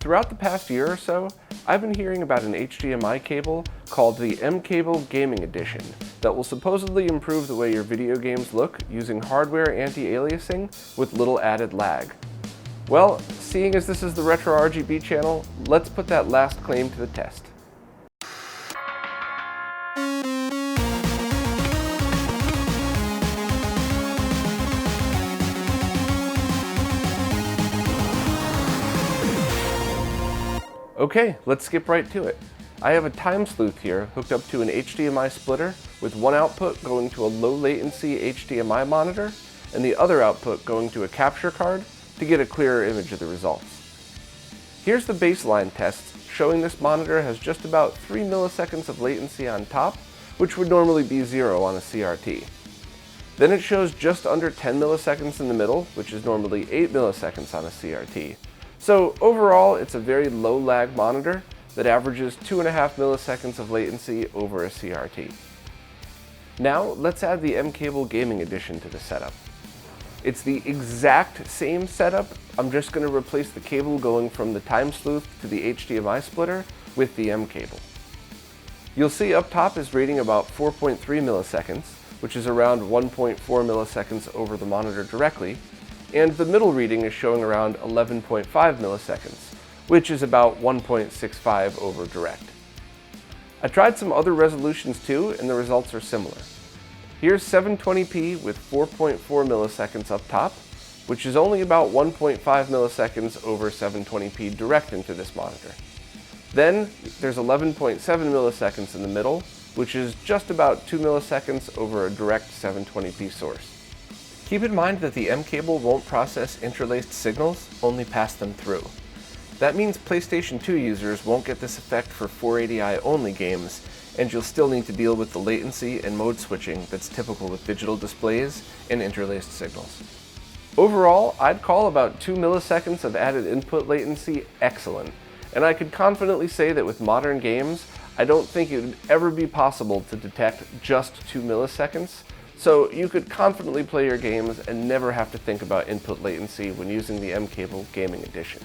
Throughout the past year or so, I've been hearing about an HDMI cable called the mCable Gaming Edition that will supposedly improve the way your video games look using hardware anti-aliasing with little added lag. Well, seeing as this is the Retro RGB channel, let's put that last claim to the test. Okay, let's skip right to it. I have a time sleuth here hooked up to an HDMI splitter with one output going to a low latency HDMI monitor and the other output going to a capture card to get a clearer image of the results. Here's the baseline test showing this monitor has just about 3 milliseconds of latency on top, which would normally be 0 on a CRT. Then it shows just under 10 milliseconds in the middle, which is normally 8 milliseconds on a CRT. So overall, it's a very low lag monitor that averages 2.5 milliseconds of latency over a CRT. Now let's add the mCable Gaming Edition to the setup. It's the exact same setup, I'm just going to replace the cable going from the time sleuth to the HDMI splitter with the mCable. You'll see up top is reading about 4.3 milliseconds, which is around 1.4 milliseconds over the monitor directly, and the middle reading is showing around 11.5 milliseconds, which is about 1.65 over direct. I tried some other resolutions too, and the results are similar. Here's 720p with 4.4 milliseconds up top, which is only about 1.5 milliseconds over 720p direct into this monitor. Then there's 11.7 milliseconds in the middle, which is just about 2 milliseconds over a direct 720p source. Keep in mind that the mCable won't process interlaced signals, only pass them through. That means PlayStation 2 users won't get this effect for 480i only games, and you'll still need to deal with the latency and mode switching that's typical with digital displays and interlaced signals. Overall, I'd call about 2 milliseconds of added input latency excellent, and I could confidently say that with modern games, I don't think it would ever be possible to detect just 2 milliseconds, so you could confidently play your games and never have to think about input latency when using the mCable Gaming Edition.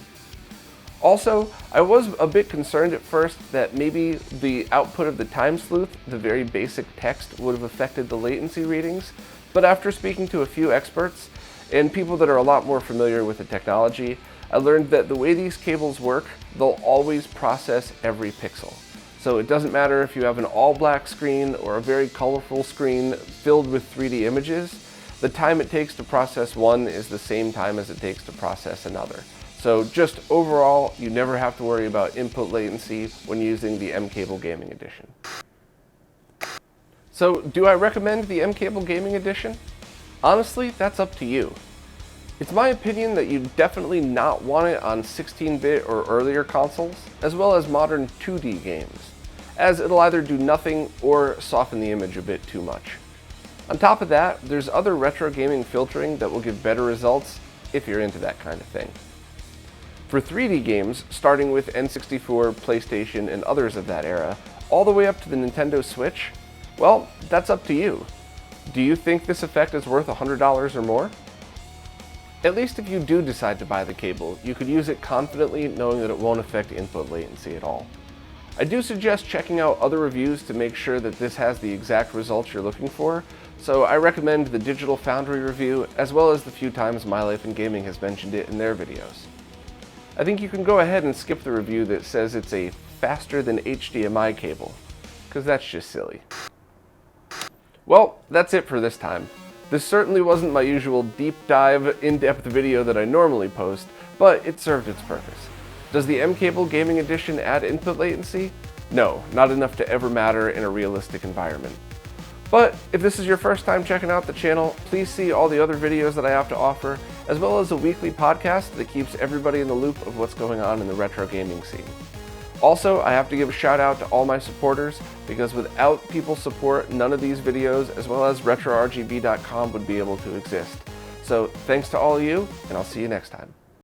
Also, I was a bit concerned at first that maybe the output of the time sleuth, the very basic text, would have affected the latency readings, but after speaking to a few experts and people that are a lot more familiar with the technology, I learned that the way these cables work, they'll always process every pixel. So it doesn't matter if you have an all-black screen or a very colorful screen filled with 3D images, the time it takes to process one is the same time as it takes to process another. So just overall, you never have to worry about input latency when using the mCable Gaming Edition. So do I recommend the mCable Gaming Edition? Honestly, that's up to you. It's my opinion that you definitely not want it on 16-bit or earlier consoles, as well as modern 2D games, as it'll either do nothing or soften the image a bit too much. On top of that, there's other retro gaming filtering that will give better results if you're into that kind of thing. For 3D games, starting with N64, PlayStation, and others of that era, all the way up to the Nintendo Switch, well, that's up to you. Do you think this effect is worth $100 or more? At least if you do decide to buy the cable, you could use it confidently knowing that it won't affect input latency at all. I do suggest checking out other reviews to make sure that this has the exact results you're looking for, so I recommend the Digital Foundry review as well as the few times My Life in Gaming has mentioned it in their videos. I think you can go ahead and skip the review that says it's a faster than HDMI cable, because that's just silly. Well, that's it for this time. This certainly wasn't my usual deep dive, in-depth video that I normally post, but it served its purpose. Does the mCable Gaming Edition add input latency? No, not enough to ever matter in a realistic environment. But if this is your first time checking out the channel, please see all the other videos that I have to offer, as well as a weekly podcast that keeps everybody in the loop of what's going on in the retro gaming scene. Also, I have to give a shout out to all my supporters, because without people's support, none of these videos, as well as RetroRGB.com, would be able to exist. So thanks to all of you, and I'll see you next time.